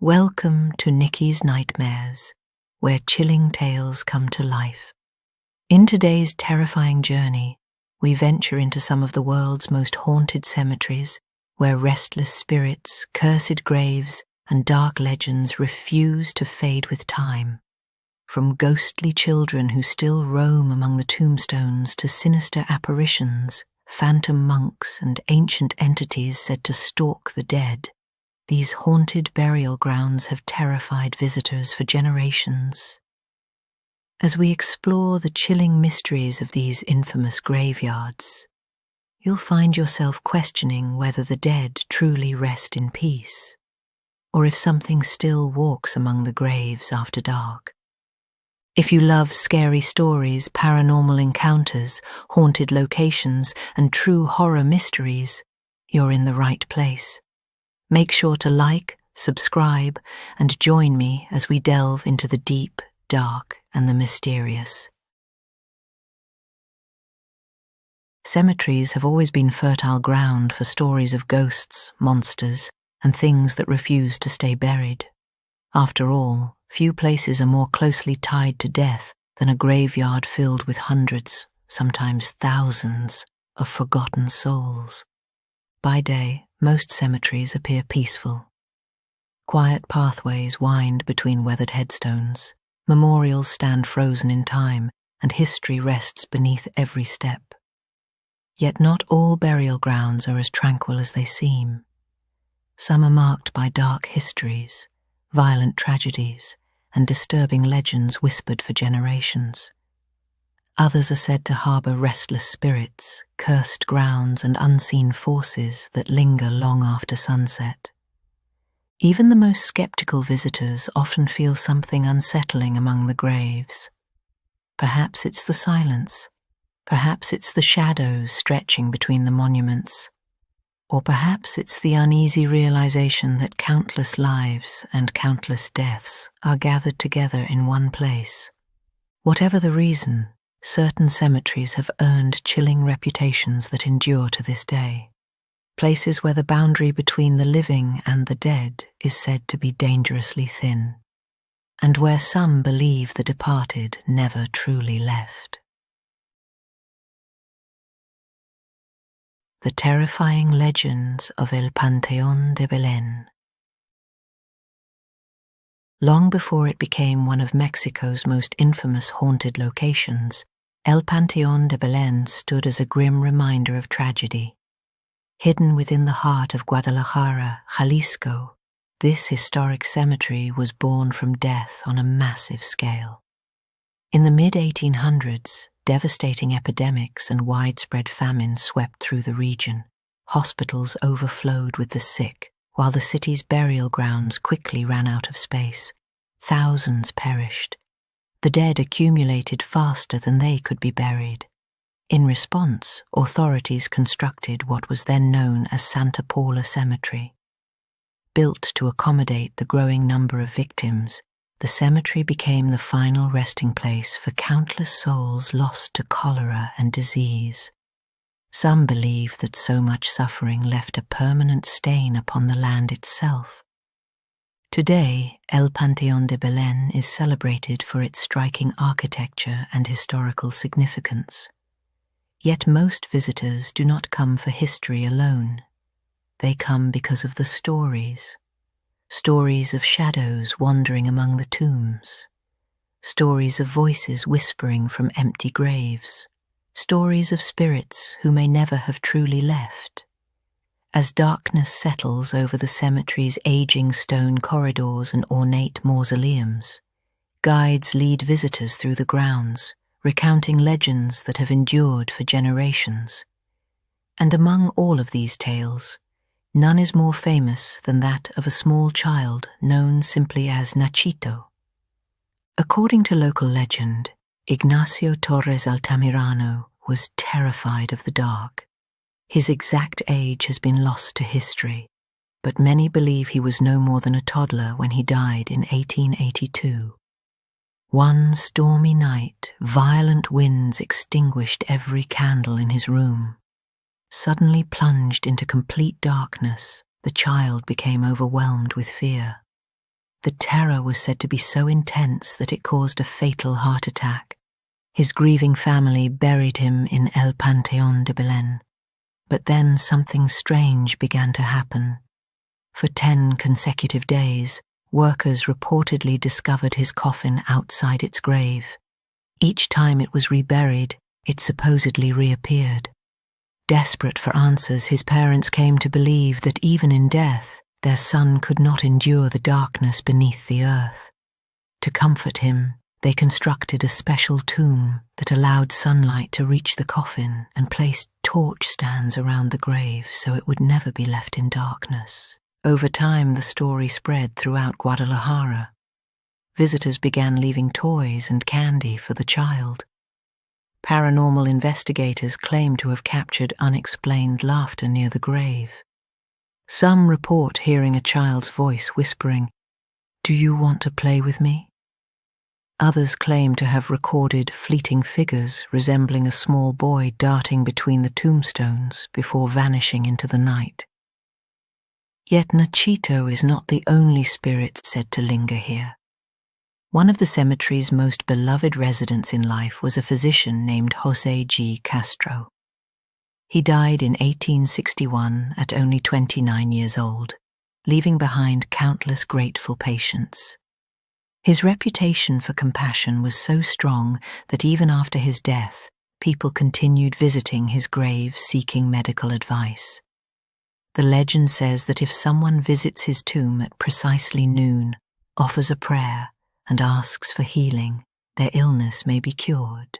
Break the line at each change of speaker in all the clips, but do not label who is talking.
Welcome to Nikki's Nightmares, where chilling tales come to life. In today's terrifying journey, we venture into some of the world's most haunted cemeteries, where restless spirits, cursed graves, and dark legends refuse to fade with time. From ghostly children who still roam among the tombstones to sinister apparitions, phantom monks, and ancient entities said to stalk the dead, these haunted burial grounds have terrified visitors for generations. As we explore the chilling mysteries of these infamous graveyards, you'll find yourself questioning whether the dead truly rest in peace, or if something still walks among the graves after dark. If you love scary stories, paranormal encounters, haunted locations, and true horror mysteries, you're in the right place. Make sure to like, subscribe, and join me as we delve into the deep, dark, and the mysterious. Cemeteries have always been fertile ground for stories of ghosts, monsters, and things that refuse to stay buried. After all, few places are more closely tied to death than a graveyard filled with hundreds, sometimes thousands, of forgotten souls. By day, most cemeteries appear peaceful. Quiet pathways wind between weathered headstones, memorials stand frozen in time, and history rests beneath every step. Yet not all burial grounds are as tranquil as they seem. Some are marked by dark histories, violent tragedies, and disturbing legends whispered for generations. Others are said to harbor restless spirits, cursed grounds, and unseen forces that linger long after sunset. Even the most skeptical visitors often feel something unsettling among the graves. Perhaps it's the silence, perhaps it's the shadows stretching between the monuments, or perhaps it's the uneasy realization that countless lives and countless deaths are gathered together in one place. Whatever the reason, certain cemeteries have earned chilling reputations that endure to this day. Places where the boundary between the living and the dead is said to be dangerously thin, and where some believe the departed never truly left. The terrifying legends of El Panteón de Belén. Long before it became one of Mexico's most infamous haunted locations, El Panteón de Belén stood as a grim reminder of tragedy. Hidden within the heart of Guadalajara, Jalisco, this historic cemetery was born from death on a massive scale. In the mid-1800s, devastating epidemics and widespread famine swept through the region. Hospitals overflowed with the sick, while the city's burial grounds quickly ran out of space. Thousands perished. The dead accumulated faster than they could be buried. In response, authorities constructed what was then known as Santa Paula Cemetery. Built to accommodate the growing number of victims, the cemetery became the final resting place for countless souls lost to cholera and disease. Some believe that so much suffering left a permanent stain upon the land itself. Today, El Panteón de Belén is celebrated for its striking architecture and historical significance. Yet most visitors do not come for history alone. They come because of the stories. Stories of shadows wandering among the tombs. Stories of voices whispering from empty graves. Stories of spirits who may never have truly left. As darkness settles over the cemetery's aging stone corridors and ornate mausoleums, guides lead visitors through the grounds, recounting legends that have endured for generations. And among all of these tales, none is more famous than that of a small child known simply as Nachito. According to local legend, Ignacio Torres Altamirano was terrified of the dark. His exact age has been lost to history, but many believe he was no more than a toddler when he died in 1882. One stormy night, violent winds extinguished every candle in his room. Suddenly plunged into complete darkness, the child became overwhelmed with fear. The terror was said to be so intense that it caused a fatal heart attack. His grieving family buried him in El Panteón de Belén. But then something strange began to happen. For 10 consecutive days, workers reportedly discovered his coffin outside its grave. Each time it was reburied, it supposedly reappeared. Desperate for answers, his parents came to believe that even in death, their son could not endure the darkness beneath the earth. To comfort him, they constructed a special tomb that allowed sunlight to reach the coffin and placed torch stands around the grave so it would never be left in darkness. Over time, the story spread throughout Guadalajara. Visitors began leaving toys and candy for the child. Paranormal investigators claim to have captured unexplained laughter near the grave. Some report hearing a child's voice whispering, "Do you want to play with me?" Others claim to have recorded fleeting figures resembling a small boy darting between the tombstones before vanishing into the night. Yet Nachito is not the only spirit said to linger here. One of the cemetery's most beloved residents in life was a physician named José G. Castro. He died in 1861 at only 29 years old, leaving behind countless grateful patients. His reputation for compassion was so strong that even after his death, people continued visiting his grave seeking medical advice. The legend says that if someone visits his tomb at precisely noon, offers a prayer, and asks for healing, their illness may be cured.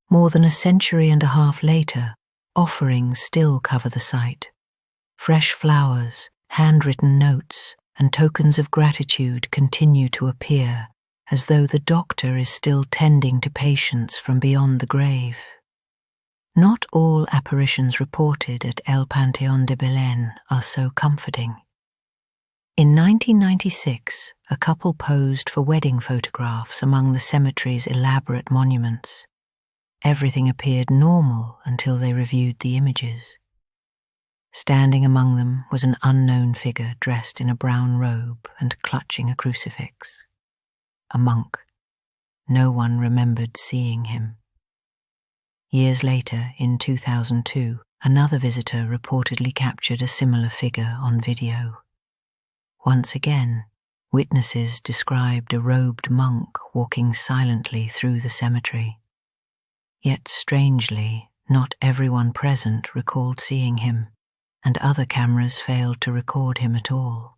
More than a century and a half later, offerings still cover the site. Fresh flowers, handwritten notes, and tokens of gratitude continue to appear, as though the doctor is still tending to patients from beyond the grave. Not all apparitions reported at El Panteón de Belén are so comforting. In 1996, a couple posed for wedding photographs among the cemetery's elaborate monuments. Everything appeared normal until they reviewed the images. Standing among them was an unknown figure dressed in a brown robe and clutching a crucifix. A monk. No one remembered seeing him. Years later, in 2002, another visitor reportedly captured a similar figure on video. Once again, witnesses described a robed monk walking silently through the cemetery. Yet strangely, not everyone present recalled seeing him, and other cameras failed to record him at all.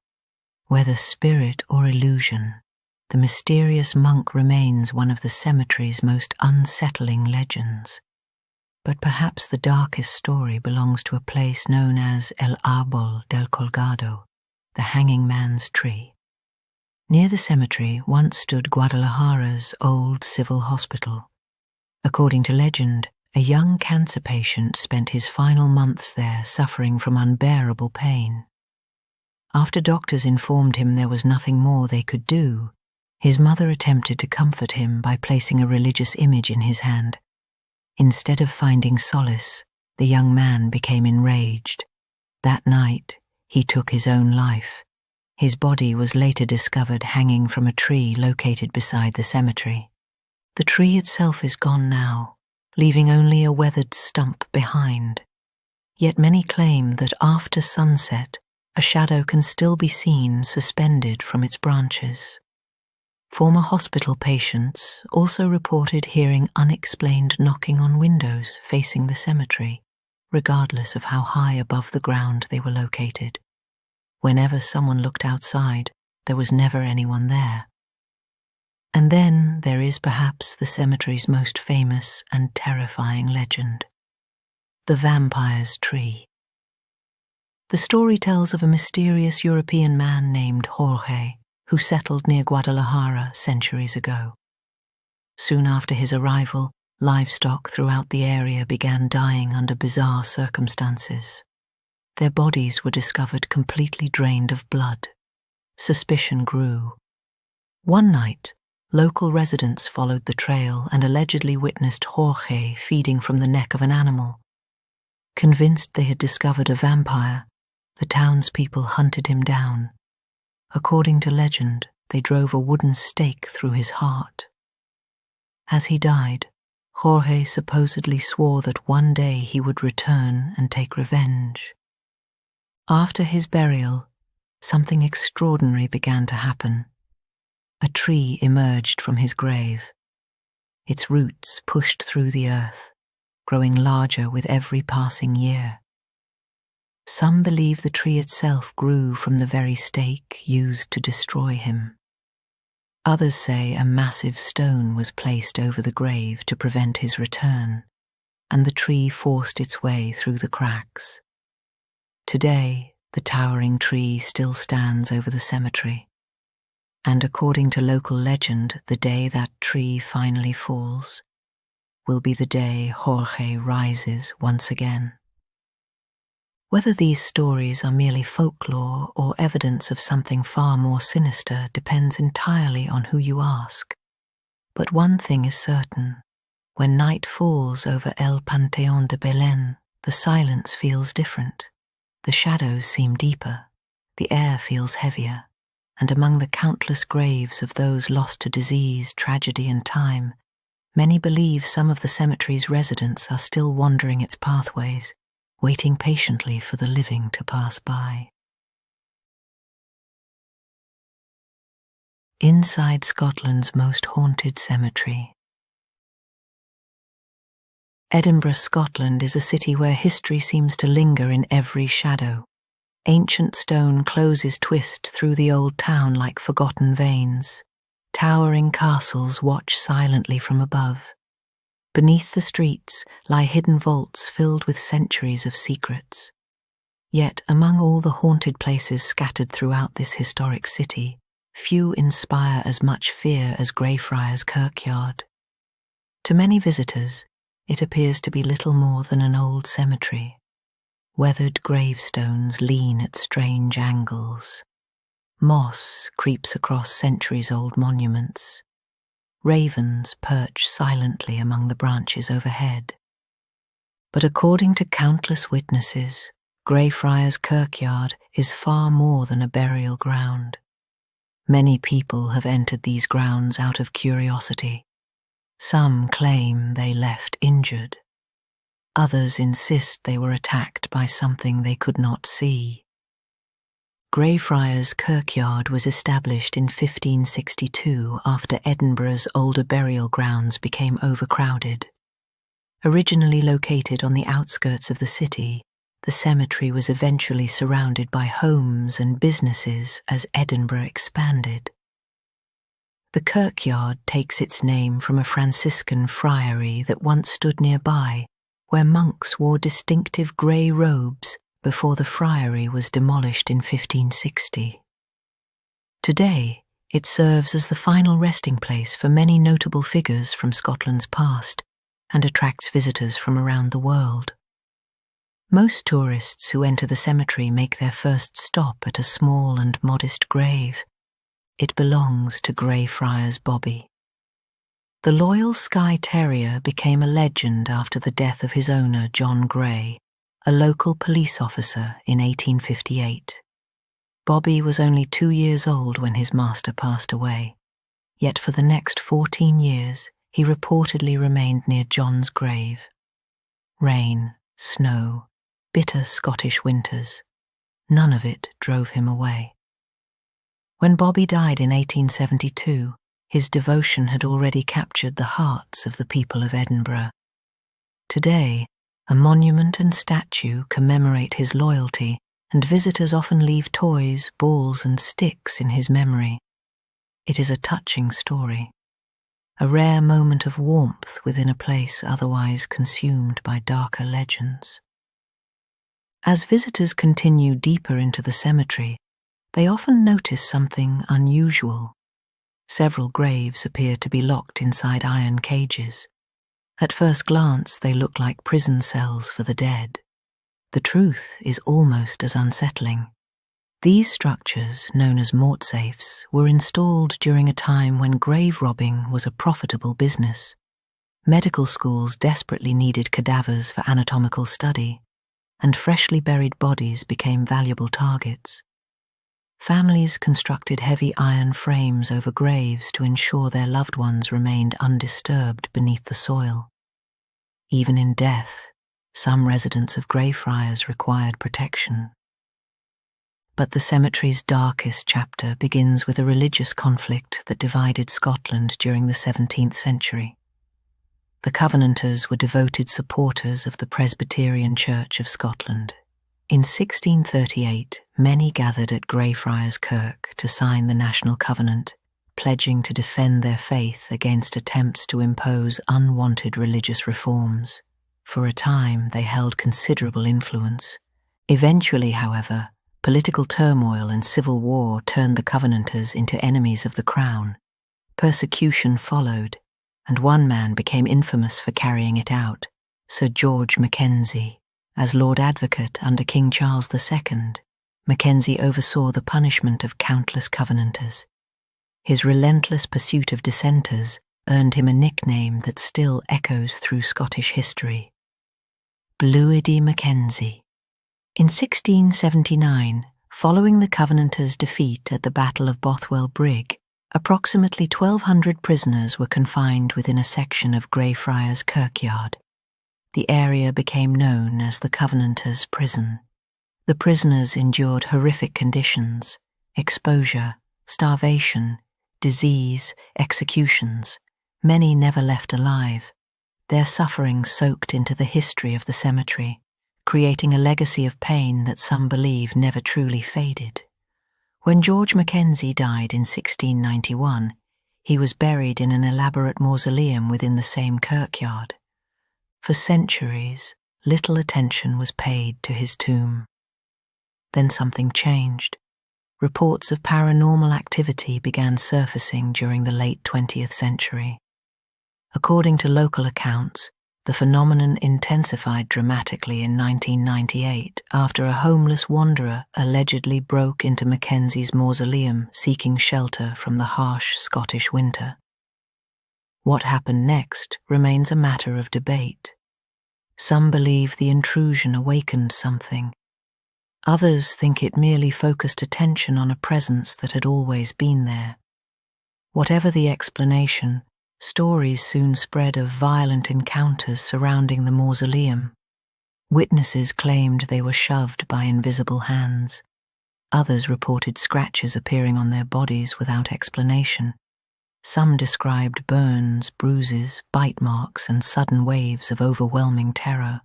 Whether spirit or illusion, the mysterious monk remains one of the cemetery's most unsettling legends. But perhaps the darkest story belongs to a place known as El Árbol del Colgado, the hanging man's tree. Near the cemetery once stood Guadalajara's old civil hospital. According to legend, a young cancer patient spent his final months there suffering from unbearable pain. After doctors informed him there was nothing more they could do, his mother attempted to comfort him by placing a religious image in his hand. Instead of finding solace, the young man became enraged. That night, he took his own life. His body was later discovered hanging from a tree located beside the cemetery. The tree itself is gone now, leaving only a weathered stump behind. Yet many claim that after sunset, a shadow can still be seen suspended from its branches. Former hospital patients also reported hearing unexplained knocking on windows facing the cemetery, regardless of how high above the ground they were located. Whenever someone looked outside, there was never anyone there. And then there is perhaps the cemetery's most famous and terrifying legend, the vampire's tree. The story tells of a mysterious European man named Jorge, who settled near Guadalajara centuries ago. Soon after his arrival, livestock throughout the area began dying under bizarre circumstances. Their bodies were discovered completely drained of blood. Suspicion grew. One night, local residents followed the trail and allegedly witnessed Jorge feeding from the neck of an animal. Convinced they had discovered a vampire, the townspeople hunted him down. According to legend, they drove a wooden stake through his heart. As he died, Jorge supposedly swore that one day he would return and take revenge. After his burial, something extraordinary began to happen. A tree emerged from his grave. Its roots pushed through the earth, growing larger with every passing year. Some believe the tree itself grew from the very stake used to destroy him. Others say a massive stone was placed over the grave to prevent his return, and the tree forced its way through the cracks. Today, the towering tree still stands over the cemetery, and according to local legend, the day that tree finally falls will be the day Jorge rises once again. Whether these stories are merely folklore or evidence of something far more sinister depends entirely on who you ask. But one thing is certain: when night falls over El Panteón de Belén, the silence feels different. The shadows seem deeper, the air feels heavier, and among the countless graves of those lost to disease, tragedy, and time, many believe some of the cemetery's residents are still wandering its pathways, waiting patiently for the living to pass by. Inside Scotland's most haunted cemetery. Edinburgh, Scotland is a city where history seems to linger in every shadow. Ancient stone closes twist through the old town like forgotten veins. Towering castles watch silently from above. Beneath the streets lie hidden vaults filled with centuries of secrets. Yet among all the haunted places scattered throughout this historic city, few inspire as much fear as Greyfriars Kirkyard. To many visitors, it appears to be little more than an old cemetery. Weathered gravestones lean at strange angles. Moss creeps across centuries-old monuments. Ravens perch silently among the branches overhead. But according to countless witnesses, Greyfriars Kirkyard is far more than a burial ground. Many people have entered these grounds out of curiosity. Some claim they left injured. Others insist they were attacked by something they could not see. Greyfriars Kirkyard was established in 1562 after Edinburgh's older burial grounds became overcrowded. Originally located on the outskirts of the city, the cemetery was eventually surrounded by homes and businesses as Edinburgh expanded. The kirkyard takes its name from a Franciscan friary that once stood nearby, where monks wore distinctive grey robes before the friary was demolished in 1560. Today, it serves as the final resting place for many notable figures from Scotland's past and attracts visitors from around the world. Most tourists who enter the cemetery make their first stop at a small and modest grave. It belongs to Greyfriars Bobby. The loyal Skye Terrier became a legend after the death of his owner, John Grey, a local police officer in 1858. Bobby was only 2 years old when his master passed away, yet for the next 14 years he reportedly remained near John's grave. Rain, snow, bitter Scottish winters, none of it drove him away. When Bobby died in 1872, his devotion had already captured the hearts of the people of Edinburgh. Today, a monument and statue commemorate his loyalty, and visitors often leave toys, balls, and sticks in his memory. It is a touching story, a rare moment of warmth within a place otherwise consumed by darker legends. As visitors continue deeper into the cemetery, they often notice something unusual. Several graves appear to be locked inside iron cages. At first glance, they look like prison cells for the dead. The truth is almost as unsettling. These structures, known as mortsafes, were installed during a time when grave robbing was a profitable business. Medical schools desperately needed cadavers for anatomical study, and freshly buried bodies became valuable targets. Families constructed heavy iron frames over graves to ensure their loved ones remained undisturbed beneath the soil. Even in death, some residents of Greyfriars required protection. But the cemetery's darkest chapter begins with a religious conflict that divided Scotland during the 17th century. The Covenanters were devoted supporters of the Presbyterian Church of Scotland. In 1638, many gathered at Greyfriars Kirk to sign the National Covenant, pledging to defend their faith against attempts to impose unwanted religious reforms. For a time, they held considerable influence. Eventually, however, political turmoil and civil war turned the Covenanters into enemies of the Crown. Persecution followed, and one man became infamous for carrying it out, Sir George Mackenzie. As Lord Advocate under King Charles II, Mackenzie oversaw the punishment of countless Covenanters. His relentless pursuit of dissenters earned him a nickname that still echoes through Scottish history: Bluidy Mackenzie. In 1679, following the Covenanters' defeat at the Battle of Bothwell Brig, approximately 1,200 prisoners were confined within a section of Greyfriars Kirkyard. The area became known as the Covenanters' Prison. The prisoners endured horrific conditions: exposure, starvation, disease, executions. Many never left alive. Their suffering soaked into the history of the cemetery, creating a legacy of pain that some believe never truly faded. When George Mackenzie died in 1691, he was buried in an elaborate mausoleum within the same kirkyard. For centuries, little attention was paid to his tomb. Then something changed. Reports of paranormal activity began surfacing during the late 20th century. According to local accounts, the phenomenon intensified dramatically in 1998 after a homeless wanderer allegedly broke into Mackenzie's mausoleum seeking shelter from the harsh Scottish winter. What happened next remains a matter of debate. Some believe the intrusion awakened something. Others think it merely focused attention on a presence that had always been there. Whatever the explanation, stories soon spread of violent encounters surrounding the mausoleum. Witnesses claimed they were shoved by invisible hands. Others reported scratches appearing on their bodies without explanation. Some described burns, bruises, bite marks, and sudden waves of overwhelming terror.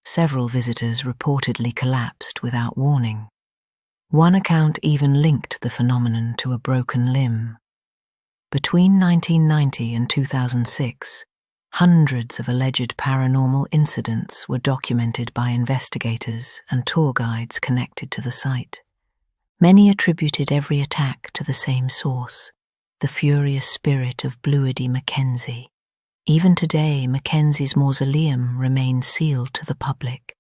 Several visitors reportedly collapsed without warning. One account even linked the phenomenon to a broken limb. Between 1990 and 2006, hundreds of alleged paranormal incidents were documented by investigators and tour guides connected to the site. Many attributed every attack to the same source: the furious spirit of Bluidy Mackenzie. Even today, Mackenzie's mausoleum remains sealed to the public.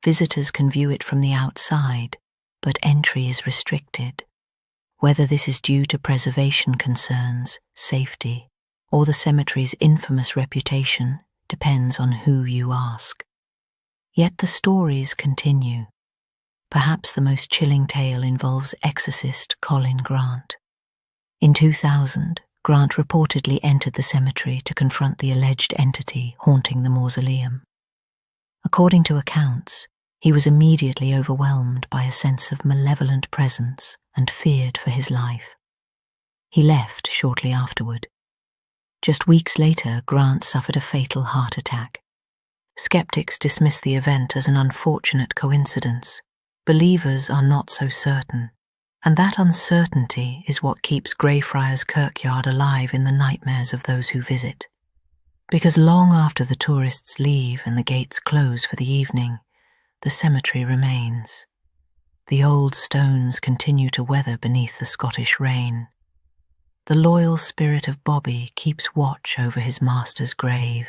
Visitors can view it from the outside, but entry is restricted. Whether this is due to preservation concerns, safety, or the cemetery's infamous reputation depends on who you ask. Yet the stories continue. Perhaps the most chilling tale involves exorcist Colin Grant. In 2000, Grant reportedly entered the cemetery to confront the alleged entity haunting the mausoleum. According to accounts, he was immediately overwhelmed by a sense of malevolent presence and feared for his life. He left shortly afterward. Just weeks later, Grant suffered a fatal heart attack. Skeptics dismiss the event as an unfortunate coincidence. Believers are not so certain, and that uncertainty is what keeps Greyfriars Kirkyard alive in the nightmares of those who visit. Because long after the tourists leave and the gates close for the evening, the cemetery remains. The old stones continue to weather beneath the Scottish rain. The loyal spirit of Bobby keeps watch over his master's grave.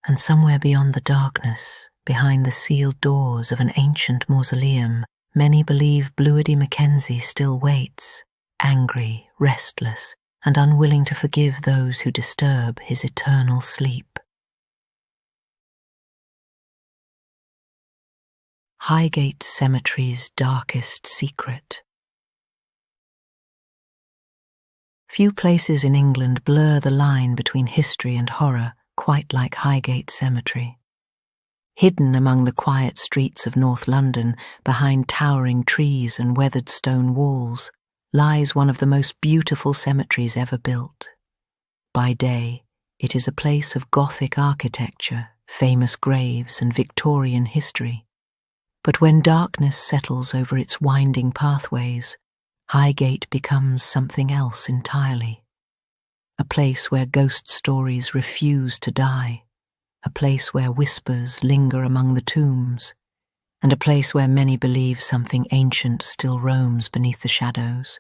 And somewhere beyond the darkness, behind the sealed doors of an ancient mausoleum, many believe Bluidy Mackenzie still waits, angry, restless, and unwilling to forgive those who disturb his eternal sleep. Highgate Cemetery's darkest secret. Few places in England blur the line between history and horror quite like Highgate Cemetery. Hidden among the quiet streets of North London, behind towering trees and weathered stone walls, lies one of the most beautiful cemeteries ever built. By day, it is a place of Gothic architecture, famous graves, and Victorian history. But when darkness settles over its winding pathways, Highgate becomes something else entirely. A place where ghost stories refuse to die, a place where whispers linger among the tombs, and a place where many believe something ancient still roams beneath the shadows.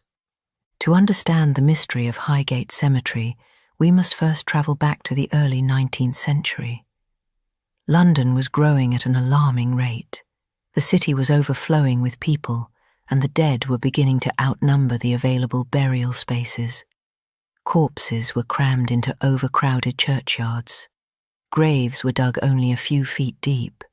To understand the mystery of Highgate Cemetery, we must first travel back to the early 19th century. London was growing at an alarming rate. The city was overflowing with people, and the dead were beginning to outnumber the available burial spaces. Corpses were crammed into overcrowded churchyards. Graves were dug only a few feet deep.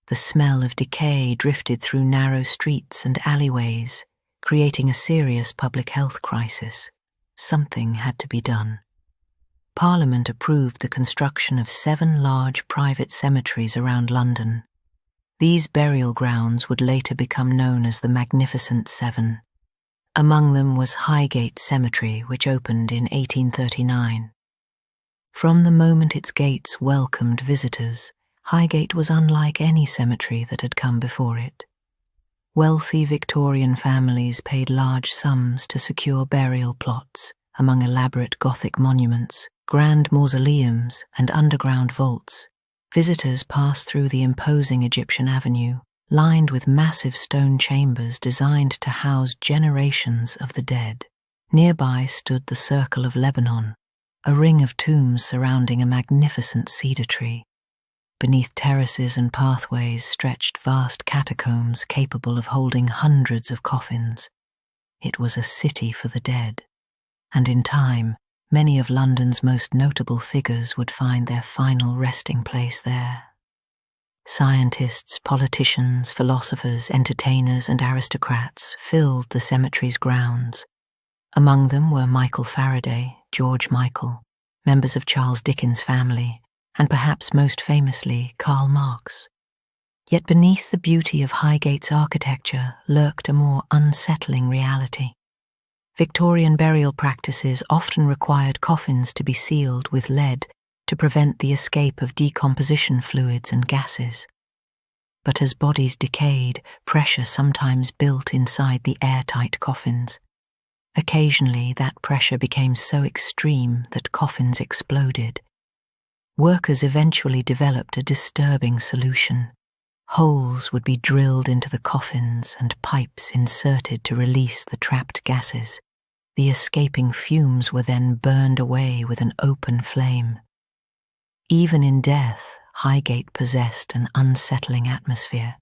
The smell of decay drifted through narrow streets and alleyways, creating a serious public health crisis. Something had to be done. Parliament approved the construction of 7 large private cemeteries around London. These burial grounds would later become known as the Magnificent Seven. Among them was Highgate Cemetery, which opened in 1839. From the moment its gates welcomed visitors, Highgate was unlike any cemetery that had come before it. Wealthy Victorian families paid large sums to secure burial plots among elaborate Gothic monuments, grand mausoleums, and underground vaults. Visitors passed through the imposing Egyptian avenue, lined with massive stone chambers designed to house generations of the dead. Nearby stood the Circle of Lebanon, a ring of tombs surrounding a magnificent cedar tree. Beneath terraces and pathways stretched vast catacombs capable of holding hundreds of coffins. It was a city for the dead, and in time, many of London's most notable figures would find their final resting place there. Scientists, politicians, philosophers, entertainers, and aristocrats filled the cemetery's grounds. Among them were Michael Faraday, George Michael, members of Charles Dickens' family, and perhaps most famously, Karl Marx. Yet beneath the beauty of Highgate's architecture lurked a more unsettling reality. Victorian burial practices often required coffins to be sealed with lead to prevent the escape of decomposition fluids and gases. But as bodies decayed, pressure sometimes built inside the airtight coffins. Occasionally, that pressure became so extreme that coffins exploded. Workers eventually developed a disturbing solution. Holes would be drilled into the coffins and pipes inserted to release the trapped gases. The escaping fumes were then burned away with an open flame. Even in death, Highgate possessed an unsettling atmosphere.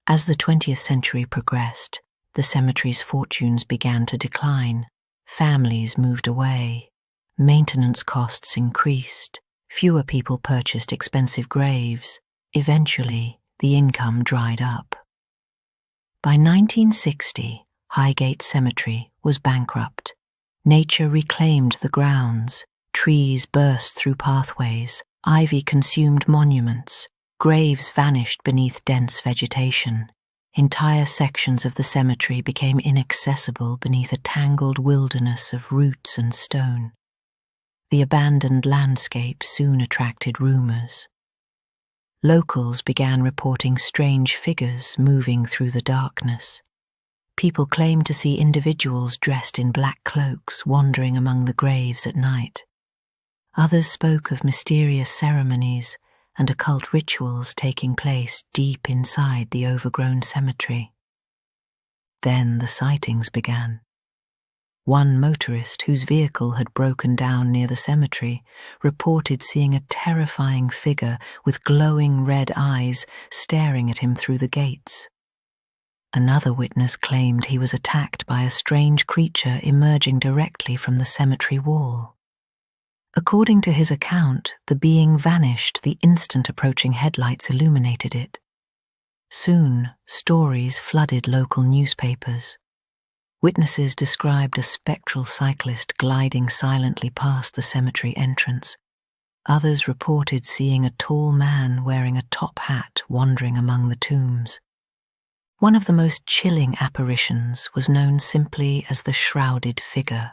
As the 20th century progressed, the cemetery's fortunes began to decline. Families moved away. Maintenance costs increased. Fewer people purchased expensive graves. Eventually, the income dried up. By 1960, Highgate Cemetery was bankrupt. Nature reclaimed the grounds. Trees burst through pathways. Ivy consumed monuments. Graves vanished beneath dense vegetation. Entire sections of the cemetery became inaccessible beneath a tangled wilderness of roots and stone. The abandoned landscape soon attracted rumors. Locals began reporting strange figures moving through the darkness. People claimed to see individuals dressed in black cloaks wandering among the graves at night. Others spoke of mysterious ceremonies and occult rituals taking place deep inside the overgrown cemetery. Then the sightings began. One motorist whose vehicle had broken down near the cemetery reported seeing a terrifying figure with glowing red eyes staring at him through the gates. Another witness claimed he was attacked by a strange creature emerging directly from the cemetery wall. According to his account, the being vanished the instant approaching headlights illuminated it. Soon, stories flooded local newspapers. Witnesses described a spectral cyclist gliding silently past the cemetery entrance. Others reported seeing a tall man wearing a top hat wandering among the tombs. One of the most chilling apparitions was known simply as the shrouded figure.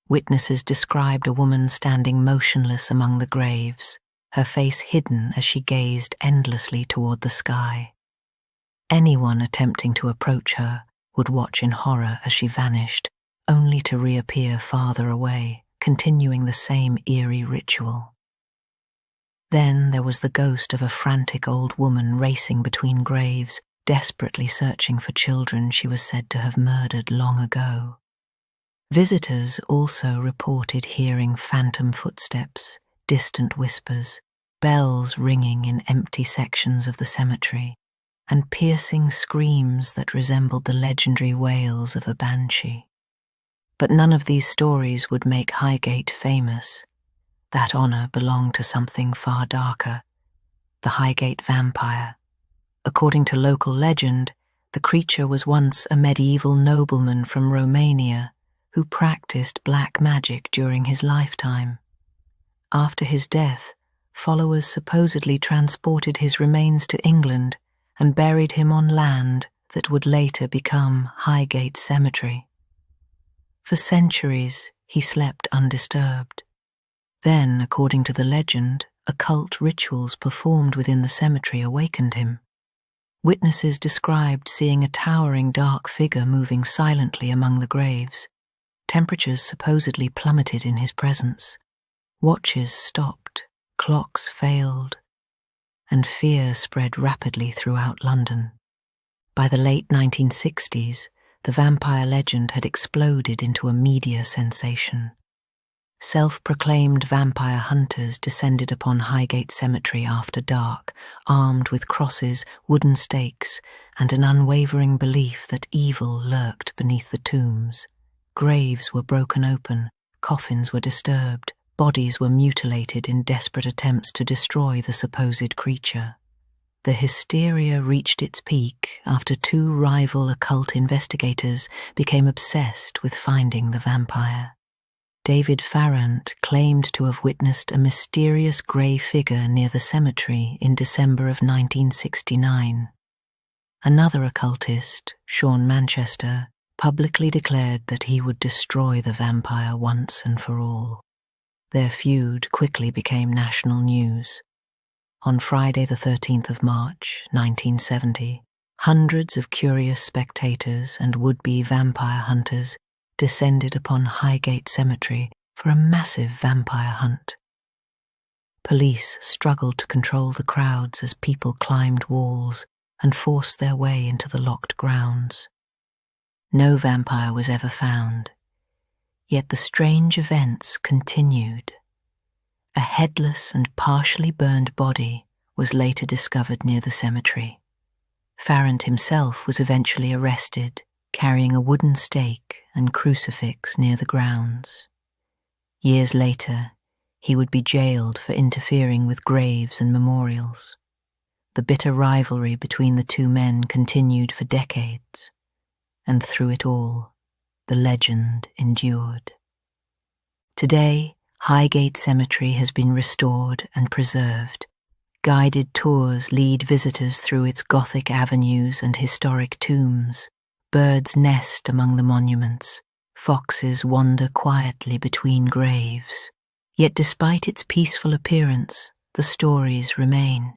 Witnesses described a woman standing motionless among the graves, her face hidden as she gazed endlessly toward the sky. Anyone attempting to approach her would watch in horror as she vanished, only to reappear farther away, continuing the same eerie ritual. Then there was the ghost of a frantic old woman racing between graves, desperately searching for children she was said to have murdered long ago. Visitors also reported hearing phantom footsteps, distant whispers, bells ringing in empty sections of the cemetery, and piercing screams that resembled the legendary wails of a banshee. But none of these stories would make Highgate famous. That honor belonged to something far darker, the Highgate vampire. According to local legend, the creature was once a medieval nobleman from Romania who practiced black magic during his lifetime. After his death, followers supposedly transported his remains to England and buried him on land that would later become Highgate Cemetery. For centuries, he slept undisturbed. Then, according to the legend, occult rituals performed within the cemetery awakened him. Witnesses described seeing a towering dark figure moving silently among the graves. Temperatures supposedly plummeted in his presence. Watches stopped, clocks failed, and fear spread rapidly throughout London. By the late 1960s, the vampire legend had exploded into a media sensation. Self-proclaimed vampire hunters descended upon Highgate Cemetery after dark, armed with crosses, wooden stakes, and an unwavering belief that evil lurked beneath the tombs. Graves were broken open, coffins were disturbed, bodies were mutilated in desperate attempts to destroy the supposed creature. The hysteria reached its peak after two rival occult investigators became obsessed with finding the vampire. David Farrant claimed to have witnessed a mysterious grey figure near the cemetery in December of 1969. Another occultist, Sean Manchester, publicly declared that he would destroy the vampire once and for all. Their feud quickly became national news. On Friday the 13th of March, 1970, hundreds of curious spectators and would-be vampire hunters descended upon Highgate Cemetery for a massive vampire hunt. Police struggled to control the crowds as people climbed walls and forced their way into the locked grounds. No vampire was ever found, yet the strange events continued. A headless and partially burned body was later discovered near the cemetery. Farrant himself was eventually arrested, carrying a wooden stake and crucifix near the grounds. Years later, he would be jailed for interfering with graves and memorials. The bitter rivalry between the two men continued for decades, and through it all, the legend endured. Today, Highgate Cemetery has been restored and preserved. Guided tours lead visitors through its Gothic avenues and historic tombs. Birds nest among the monuments. Foxes wander quietly between graves. Yet despite its peaceful appearance, the stories remain.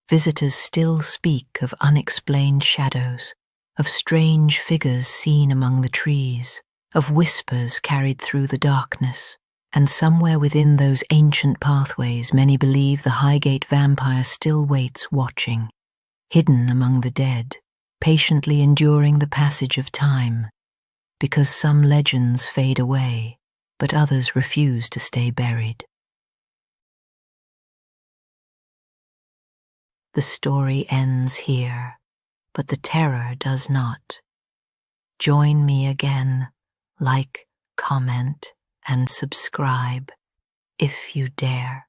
Visitors still speak of unexplained shadows, of strange figures seen among the trees, of whispers carried through the darkness. And somewhere within those ancient pathways, many believe the Highgate vampire still waits watching, hidden among the dead, patiently enduring the passage of time, because some legends fade away, but others refuse to stay buried. The story ends here, but the terror does not. Join me again, like, comment, and subscribe if you dare.